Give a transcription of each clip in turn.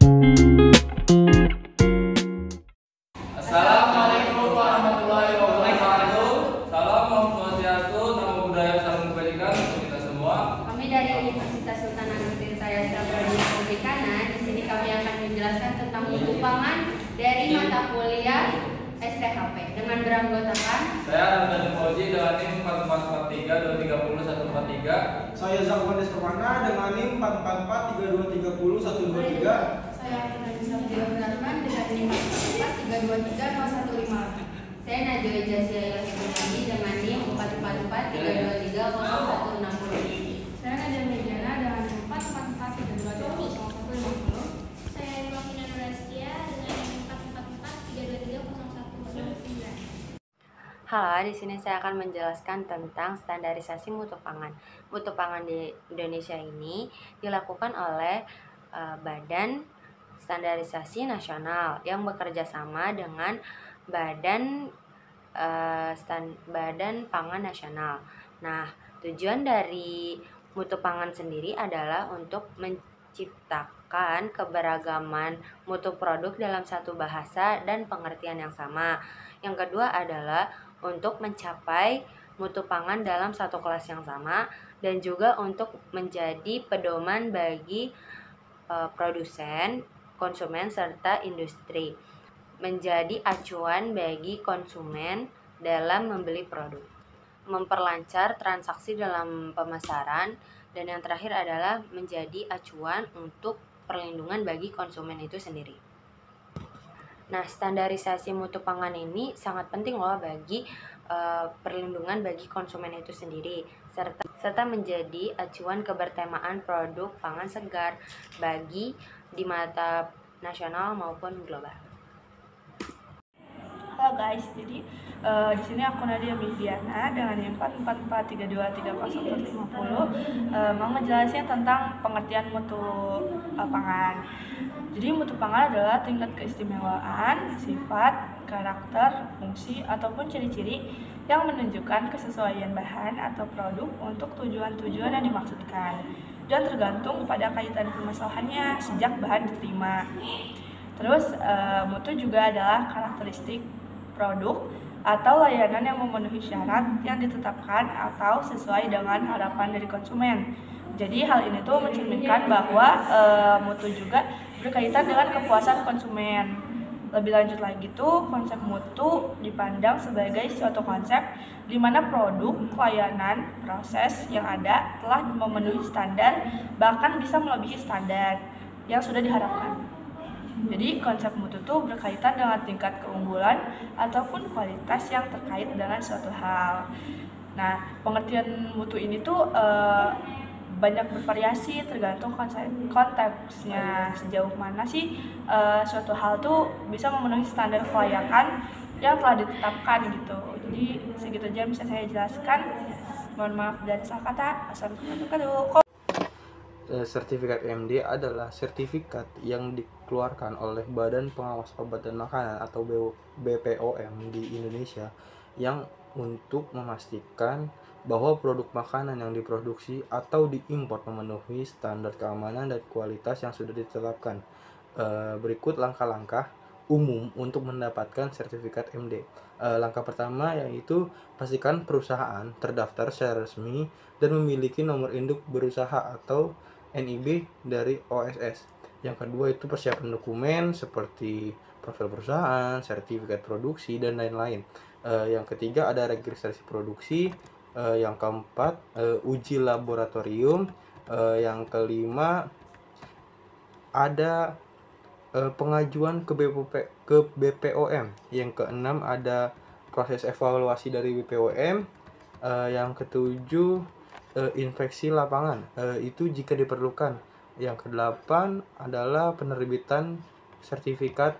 Assalamualaikum warahmatullahi wabarakatuh. Salam Om Swastiastu, Namo Buddhaya, Salam Kebajikan untuk kita semua. Kami dari Universitas Sultan Hasanuddin Prodi Perikanan. Di sini kami akan menjelaskan tentang mutu pangan dari mata kuliah STHP dengan beranggotakan Saya Ramdan Fauzi dengan NIM 4443 230143. Saya Zakwan Despermana dengan NIM 444 3230 123. saya Sabdila Benarman dengan NIM 443230158. Saya Najwa Jazia Ilahi dengan NIM 444 323 0160. Saya Nadia Mediana dengan 444320150. Saya Novina Nurastia dengan 444 323 0109. Halo, di sini saya akan menjelaskan tentang standarisasi mutu pangan. Mutu pangan di Indonesia ini dilakukan oleh Badan Standarisasi Nasional yang bekerja sama dengan Badan Pangan Nasional. Nah, tujuan dari mutu pangan sendiri adalah untuk menciptakan keberagaman mutu produk dalam satu bahasa dan pengertian yang sama. Yang kedua adalah untuk mencapai mutu pangan dalam satu kelas yang sama dan juga untuk menjadi pedoman bagi produsen, konsumen, serta industri, menjadi acuan bagi konsumen dalam membeli produk, memperlancar transaksi dalam pemasaran, dan yang terakhir adalah menjadi acuan untuk perlindungan bagi konsumen itu sendiri. Nah, standarisasi mutu pangan ini sangat penting loh bagi perlindungan bagi konsumen itu sendiri, serta menjadi acuan kebertemaan produk pangan segar bagi di mata nasional maupun global. Halo guys, jadi di sini aku Nadia Mediana dengan NIM 44432300150 mau ngejelasin tentang pengertian mutu pangan. Jadi mutu pangan adalah tingkat keistimewaan, sifat, karakter, fungsi, ataupun ciri-ciri yang menunjukkan kesesuaian bahan atau produk untuk tujuan-tujuan yang dimaksudkan dan tergantung pada kaitan permasalahannya sejak bahan diterima. Terus mutu juga adalah karakteristik produk atau layanan yang memenuhi syarat yang ditetapkan atau sesuai dengan harapan dari konsumen. Jadi hal ini tuh mencerminkan bahwa mutu juga berkaitan dengan kepuasan konsumen. Lebih lanjut lagi tuh, konsep mutu dipandang sebagai suatu konsep di mana produk, layanan, proses yang ada telah memenuhi standar, bahkan bisa melebihi standar yang sudah diharapkan. Jadi konsep mutu itu berkaitan dengan tingkat keunggulan ataupun kualitas yang terkait dengan suatu hal. Nah, pengertian mutu ini tuh banyak bervariasi tergantung konteksnya, sejauh mana sih suatu hal tuh bisa memenuhi standar kelayakan yang telah ditetapkan gitu. Jadi segitu aja bisa saya jelaskan. Mohon maaf dan salah kata. Assalamualaikum. Sertifikat MD adalah sertifikat yang dikeluarkan oleh Badan Pengawas Obat dan Makanan atau BPOM di Indonesia yang untuk memastikan bahwa produk makanan yang diproduksi atau diimpor memenuhi standar keamanan dan kualitas yang sudah ditetapkan. Berikut langkah-langkah umum untuk mendapatkan sertifikat MD. Langkah pertama yaitu pastikan perusahaan terdaftar secara resmi dan memiliki nomor induk berusaha atau NIB dari OSS. Yang kedua itu persiapan dokumen seperti profil perusahaan, sertifikat produksi, dan lain-lain. Yang ketiga ada registrasi produksi. Yang keempat uji laboratorium. Yang kelima ada pengajuan ke BPOM. Yang keenam ada proses evaluasi dari BPOM. Yang ketujuh inspeksi lapangan, itu jika diperlukan. Yang kedelapan adalah penerbitan sertifikat.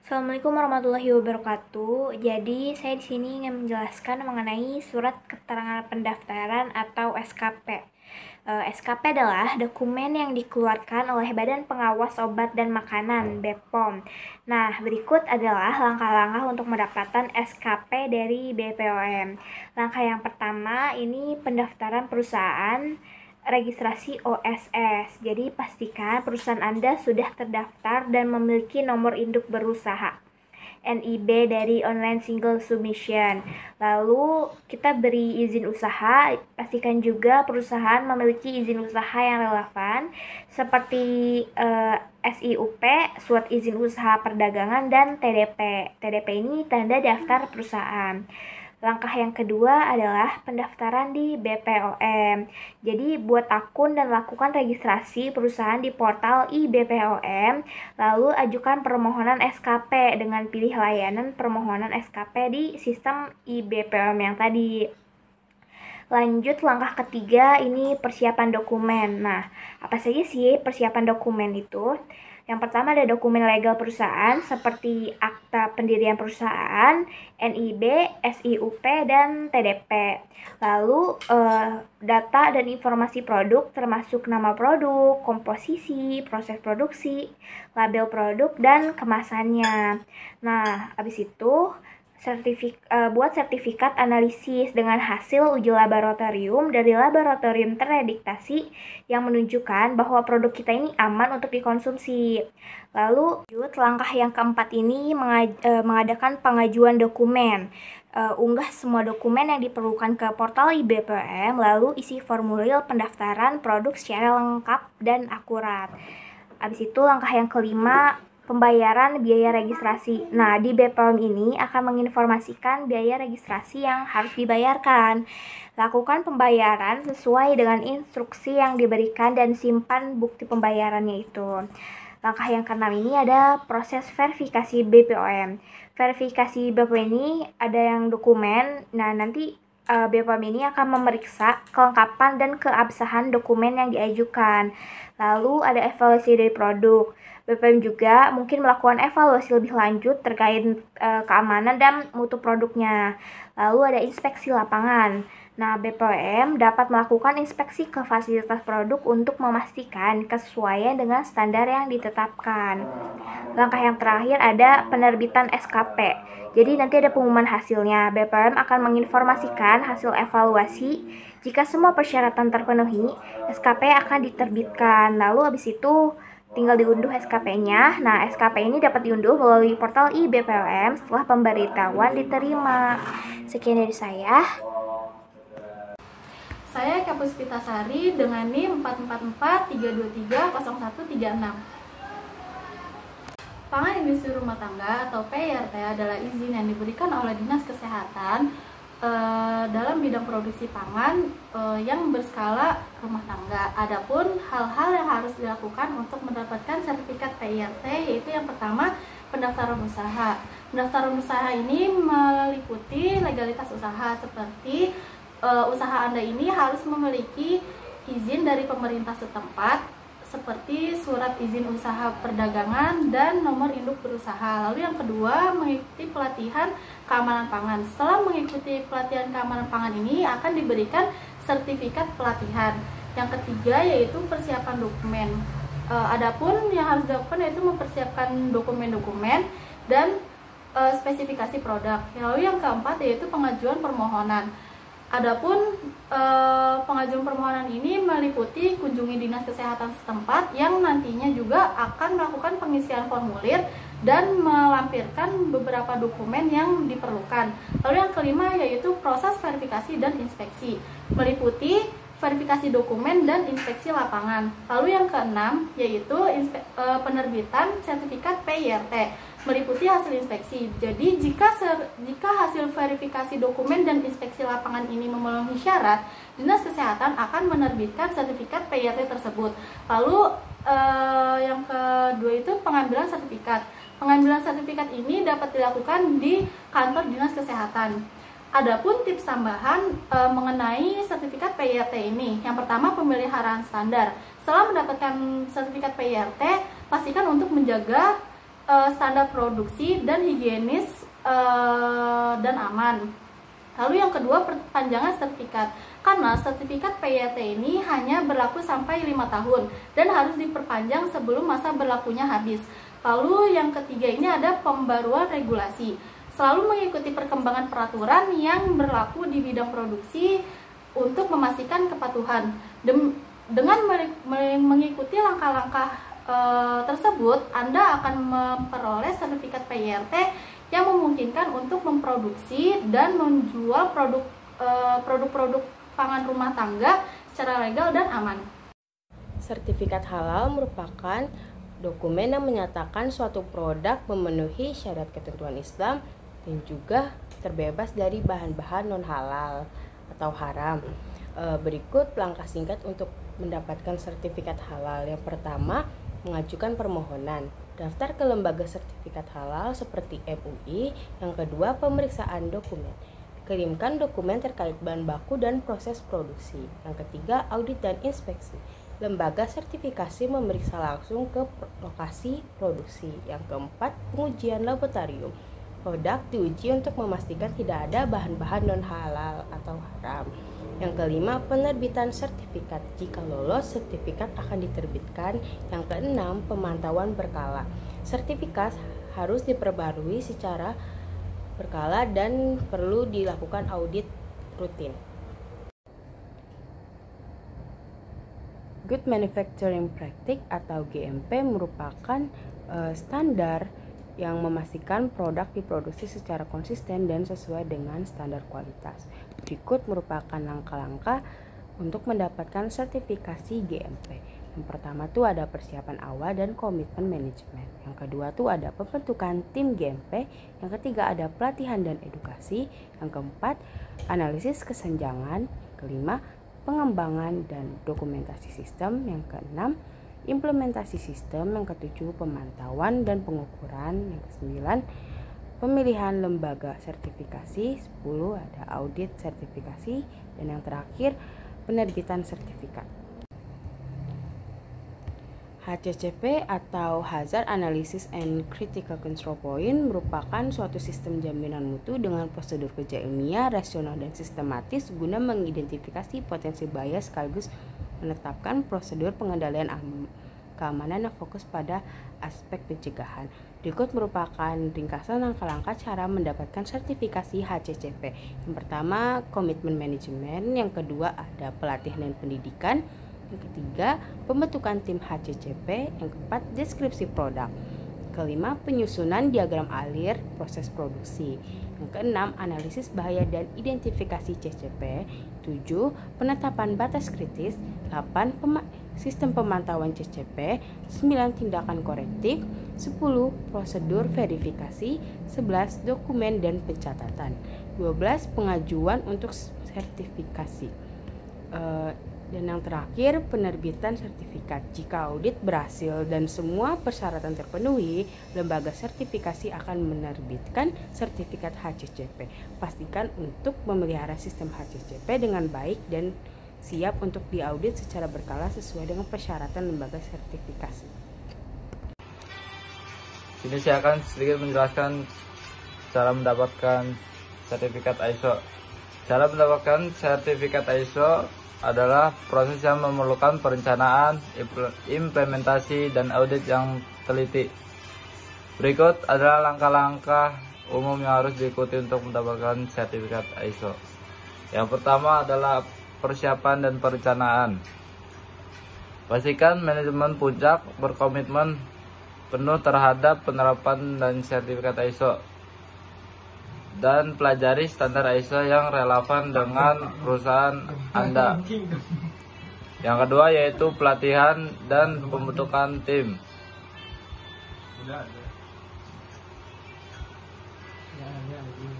Assalamualaikum warahmatullahi wabarakatuh. Jadi saya di sini ingin menjelaskan mengenai surat keterangan pendaftaran atau SKP. SKP adalah dokumen yang dikeluarkan oleh Badan Pengawas Obat dan Makanan (BPOM). Nah, berikut adalah langkah-langkah untuk mendapatkan SKP dari BPOM. Langkah yang pertama ini pendaftaran perusahaan. registrasi OSS. Jadi pastikan perusahaan Anda sudah terdaftar dan memiliki nomor induk berusaha NIB dari Online Single Submission. Lalu kita beri izin usaha, pastikan juga perusahaan memiliki izin usaha yang relevan seperti SIUP, surat izin usaha perdagangan, dan TDP. TDP ini tanda daftar perusahaan. Langkah yang kedua adalah pendaftaran di BPOM. Jadi buat akun dan lakukan registrasi perusahaan di portal iBPOM, lalu ajukan permohonan SKP dengan pilih layanan permohonan SKP di sistem iBPOM yang tadi. Lanjut langkah ketiga, ini persiapan dokumen. Nah, apa saja sih persiapan dokumen itu? Yang pertama ada dokumen legal perusahaan seperti akta pendirian perusahaan, NIB, SIUP, dan TDP. Lalu data dan informasi produk termasuk nama produk, komposisi, proses produksi, label produk, dan kemasannya. Nah, habis itu buat sertifikat analisis dengan hasil uji laboratorium dari laboratorium terakreditasi yang menunjukkan bahwa produk kita ini aman untuk dikonsumsi. Lalu langkah yang keempat ini mengadakan pengajuan dokumen. Unggah semua dokumen yang diperlukan ke portal iBPOM, lalu isi formulir pendaftaran produk secara lengkap dan akurat. Habis itu langkah yang kelima, pembayaran biaya registrasi. Nah, di BPOM ini akan menginformasikan biaya registrasi yang harus dibayarkan. Lakukan pembayaran sesuai dengan instruksi yang diberikan dan simpan bukti pembayarannya itu. Langkah yang keenam ini ada proses verifikasi BPOM. Verifikasi BPOM ini ada yang dokumen. Nah, nanti BPOM ini akan memeriksa kelengkapan dan keabsahan dokumen yang diajukan. Lalu ada evaluasi dari produk. BPOM juga mungkin melakukan evaluasi lebih lanjut terkait keamanan dan mutu produknya. Lalu ada inspeksi lapangan. Nah, BPOM dapat melakukan inspeksi ke fasilitas produk untuk memastikan kesesuaian dengan standar yang ditetapkan. Langkah yang terakhir ada penerbitan SKP. Jadi nanti ada pengumuman hasilnya. BPOM akan menginformasikan hasil evaluasi. Jika semua persyaratan terpenuhi, SKP akan diterbitkan. Lalu habis itu tinggal diunduh SKP-nya. Nah, SKP ini dapat diunduh melalui portal iBPOM setelah pemberitahuan diterima. Sekian dari saya. Saya Kapus Pitasari dengan NIM 444-323-0136. Pangan industri rumah tangga atau PIRT adalah izin yang diberikan oleh Dinas Kesehatan dalam bidang produksi pangan yang berskala rumah tangga. Adapun hal-hal yang harus dilakukan untuk mendapatkan sertifikat PIRT yaitu yang pertama pendaftaran usaha. Pendaftaran usaha ini meliputi legalitas usaha seperti usaha Anda ini harus memiliki izin dari pemerintah setempat seperti surat izin usaha perdagangan dan nomor induk berusaha. Lalu yang kedua, mengikuti pelatihan keamanan pangan. Setelah mengikuti pelatihan keamanan pangan ini akan diberikan sertifikat pelatihan. Yang ketiga yaitu persiapan dokumen. Adapun yang harus dilakukan yaitu mempersiapkan dokumen-dokumen dan spesifikasi produk. Lalu yang keempat yaitu pengajuan permohonan. Adapun pengajuan permohonan ini meliputi kunjungi dinas kesehatan setempat yang nantinya juga akan melakukan pengisian formulir dan melampirkan beberapa dokumen yang diperlukan. Lalu yang kelima yaitu proses verifikasi dan inspeksi, meliputi verifikasi dokumen dan inspeksi lapangan. Lalu yang keenam yaitu penerbitan sertifikat PIRT, meliputi hasil inspeksi. Jadi jika hasil verifikasi dokumen dan inspeksi lapangan ini memenuhi syarat, Dinas Kesehatan akan menerbitkan sertifikat PIRT tersebut. Lalu yang kedua itu pengambilan sertifikat. Pengambilan sertifikat ini dapat dilakukan di kantor Dinas Kesehatan. Adapun tips tambahan mengenai sertifikat PIRT ini, yang pertama pemeliharaan standar. Setelah mendapatkan sertifikat PIRT, pastikan untuk menjaga standar produksi dan higienis dan aman. Lalu yang kedua, perpanjangan sertifikat. Karena sertifikat PIRT ini hanya berlaku sampai 5 tahun dan harus diperpanjang sebelum masa berlakunya habis. Lalu yang ketiga ini ada pembaruan regulasi. Selalu mengikuti perkembangan peraturan yang berlaku di bidang produksi untuk memastikan kepatuhan. Dengan mengikuti langkah-langkah tersebut, Anda akan memperoleh sertifikat PYRT yang memungkinkan untuk memproduksi dan menjual produk-produk pangan rumah tangga secara legal dan aman. Sertifikat halal merupakan dokumen yang menyatakan suatu produk memenuhi syarat ketentuan Islam dan juga terbebas dari bahan-bahan non-halal atau haram. Berikut langkah singkat untuk mendapatkan sertifikat halal. Yang pertama, mengajukan permohonan. Daftar ke lembaga sertifikat halal seperti MUI. Yang kedua, pemeriksaan dokumen. Kirimkan dokumen terkait bahan baku dan proses produksi. Yang ketiga, audit dan inspeksi. Lembaga sertifikasi memeriksa langsung ke lokasi produksi. Yang keempat, pengujian laboratorium. Produk diuji untuk memastikan tidak ada bahan-bahan non-halal atau haram. Yang kelima, penerbitan sertifikat. Jika lolos, sertifikat akan diterbitkan. Yang keenam, pemantauan berkala. Sertifikat harus diperbarui secara berkala dan perlu dilakukan audit rutin. Good Manufacturing Practice atau GMP merupakan standar yang memastikan produk diproduksi secara konsisten dan sesuai dengan standar kualitas. Berikut merupakan langkah-langkah untuk mendapatkan sertifikasi GMP. Yang pertama tuh ada persiapan awal dan komitmen manajemen. Yang kedua tuh ada pembentukan tim GMP. Yang ketiga ada pelatihan dan edukasi. Yang keempat, analisis kesenjangan. Kelima, pengembangan dan dokumentasi sistem. Yang keenam, implementasi sistem. Yang ketujuh, pemantauan dan pengukuran. Yang kesembilan, pemilihan lembaga sertifikasi. 10 ada audit sertifikasi. Dan yang terakhir, penerbitan sertifikat. HACCP atau Hazard Analysis and Critical Control Point merupakan suatu sistem jaminan mutu dengan prosedur kerja ilmiah, rasional, dan sistematis guna mengidentifikasi potensi bahaya sekaligus menetapkan prosedur pengendalian keamanan yang fokus pada aspek pencegahan. Berikut merupakan ringkasan langkah-langkah cara mendapatkan sertifikasi HACCP. Yang pertama, komitmen manajemen. Yang kedua, ada pelatihan dan pendidikan. Yang ketiga, pembentukan tim HACCP. Yang keempat, deskripsi produk. Kelima, penyusunan diagram alir proses produksi. Yang keenam, analisis bahaya dan identifikasi CCP. 7, penetapan batas kritis. 8, sistem pemantauan CCP. 9, tindakan korektif. 10, prosedur verifikasi. 11, dokumen dan pencatatan. 12, pengajuan untuk sertifikasi. Dan yang terakhir, penerbitan sertifikat. Jika audit berhasil dan semua persyaratan terpenuhi, lembaga sertifikasi akan menerbitkan sertifikat HACCP. Pastikan untuk memelihara sistem HACCP dengan baik dan siap untuk diaudit secara berkala sesuai dengan persyaratan lembaga sertifikasi. Sini saya akan sedikit menjelaskan cara mendapatkan sertifikat ISO. Cara mendapatkan sertifikat ISO adalah proses yang memerlukan perencanaan, implementasi, dan audit yang teliti. Berikut adalah langkah-langkah umum yang harus diikuti untuk mendapatkan sertifikat ISO. Yang pertama adalah persiapan dan perencanaan. Pastikan manajemen puncak berkomitmen penuh terhadap penerapan dan sertifikat ISO. Dan pelajari standar ISO yang relevan dengan perusahaan Anda. Yang kedua yaitu pelatihan dan pembentukan tim.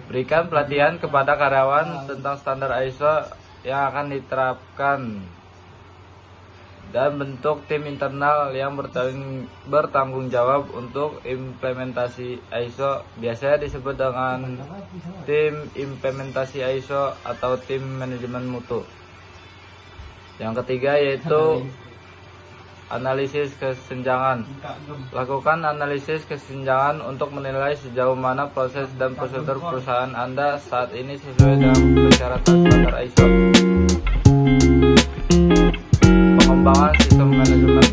Berikan pelatihan kepada karyawan tentang standar ISO yang akan diterapkan. Dan bentuk tim internal yang bertanggung jawab untuk implementasi ISO, biasanya disebut dengan tim implementasi ISO atau tim manajemen mutu. Yang ketiga yaitu analisis kesenjangan. Lakukan analisis kesenjangan untuk menilai sejauh mana proses dan prosedur perusahaan Anda saat ini sesuai dengan persyaratan standar ISO. Pengembangan sistem manajemen.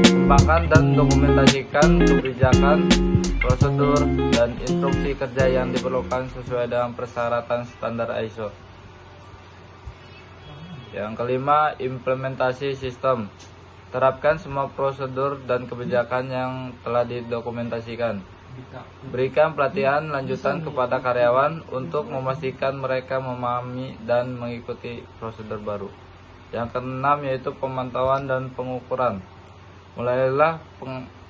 Kembangkan dan dokumentasikan kebijakan, prosedur, dan instruksi kerja yang diperlukan sesuai dengan persyaratan standar ISO. Yang kelima, implementasi sistem. Terapkan semua prosedur dan kebijakan yang telah didokumentasikan. Berikan pelatihan lanjutan kepada karyawan untuk memastikan mereka memahami dan mengikuti prosedur baru. Yang keenam yaitu pemantauan dan pengukuran. Mulailah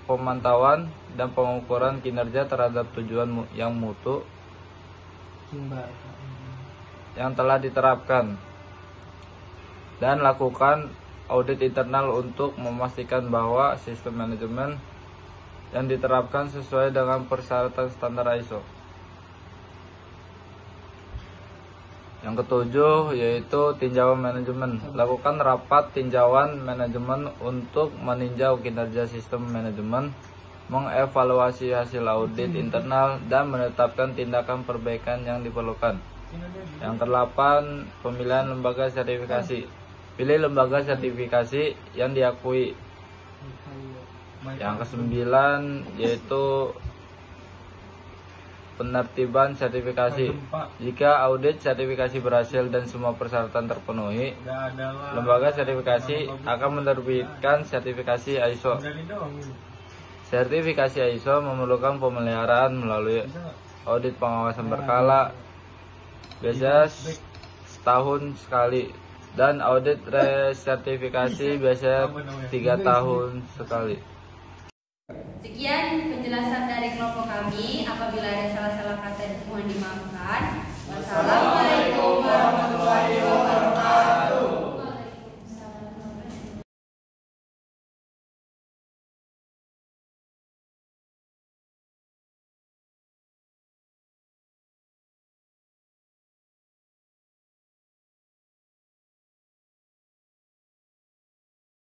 pemantauan dan pengukuran kinerja terhadap tujuan yang mutu yang telah diterapkan, dan lakukan audit internal untuk memastikan bahwa sistem manajemen yang diterapkan sesuai dengan persyaratan standar ISO. Yang ketujuh yaitu tinjauan manajemen. Lakukan rapat tinjauan manajemen untuk meninjau kinerja sistem manajemen, mengevaluasi hasil audit internal, dan menetapkan tindakan perbaikan yang diperlukan. Yang kedelapan, pemilihan lembaga sertifikasi. Pilih lembaga sertifikasi yang diakui. Yang kesembilan yaitu penertiban sertifikasi. Jika audit sertifikasi berhasil dan semua persyaratan terpenuhi, lembaga sertifikasi akan menerbitkan sertifikasi ISO. Sertifikasi ISO memerlukan pemeliharaan melalui audit pengawasan berkala, biasanya setahun sekali, dan audit resertifikasi biasanya 3 tahun sekali. Sekian penjelasan dari kelompok kami. Apabila ada salah-salah kata mohon dimaafkan. Wassalamualaikum.